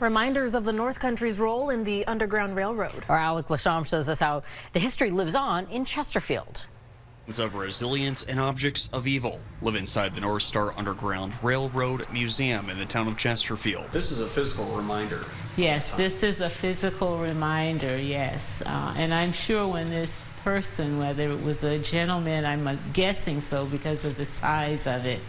Reminders of the North Country's role in the Underground Railroad. Our Alec Lasham shows us how the history lives on in Chesterfield. Of resilience and objects of evil live inside the North Star Underground Railroad Museum in the town of Chesterfield. This is a physical reminder. Yes, this is a physical reminder, yes. And I'm sure when this person, whether it was a gentleman, I'm guessing so because of the size of it,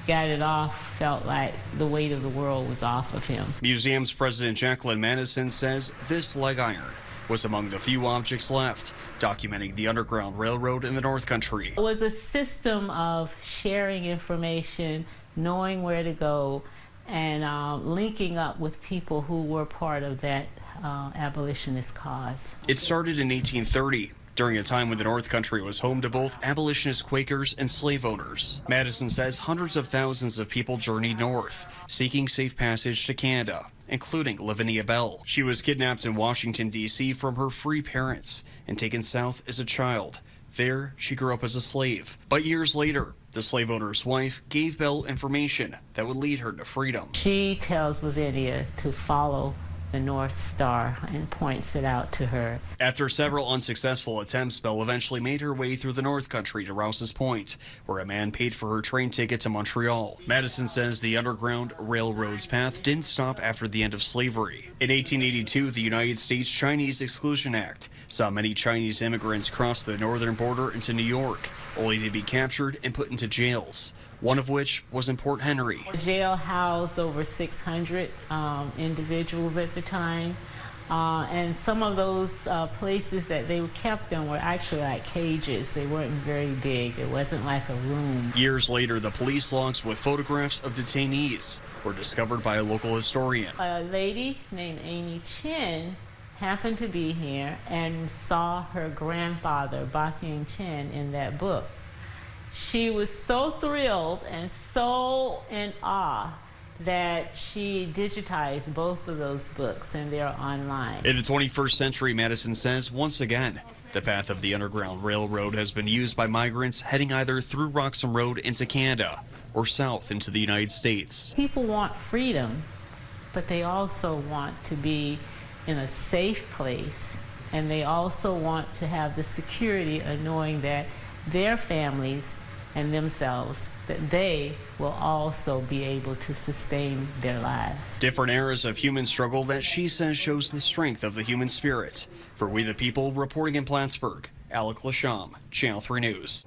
got it off, felt like the weight of the world was off of him. Museum's president Jacqueline Madison says this leg iron was among the few objects left, documenting the Underground Railroad in the North Country. It was a system of sharing information, knowing where to go, and linking up with people who were part of that abolitionist cause. It started in 1830. During a time when the North Country was home to both abolitionist Quakers and slave owners. Madison says hundreds of thousands of people journeyed north, seeking safe passage to Canada, including Lavinia Bell. She was kidnapped in Washington, D.C. from her free parents and taken south as a child. There, she grew up as a slave. But years later, the slave owner's wife gave Bell information that would lead her to freedom. She tells Lavinia to follow the North Star and points it out to her. After several unsuccessful attempts, Bell eventually made her way through the North Country to Rouse's Point, where a man paid for her train ticket to Montreal. Madison says the Underground Railroad's path didn't stop after the end of slavery. In 1882, the United States Chinese Exclusion Act saw many Chinese immigrants cross the northern border into New York, only to be captured and put into jails, one of which was in Port Henry. The jail housed over 600 individuals at the time, and some of those places that they kept them were actually like cages. They weren't very big. It wasn't like a room. Years later, the police logs with photographs of detainees were discovered by a local historian. A lady named Amy Chen happened to be here and saw her grandfather, Bakyung Chen, in that book. She was so thrilled and so in awe that she digitized both of those books, and they're online. In the 21st century, Madison says, once again, the path of the Underground Railroad has been used by migrants heading either through Roxham Road into Canada or south into the United States. People want freedom, but they also want to be in a safe place, and they also want to have the security of knowing that their families and themselves, that they will also be able to sustain their lives. Different eras of human struggle that she says shows the strength of the human spirit. For We the People, reporting in Plattsburgh, Alec Lasham, Channel 3 News.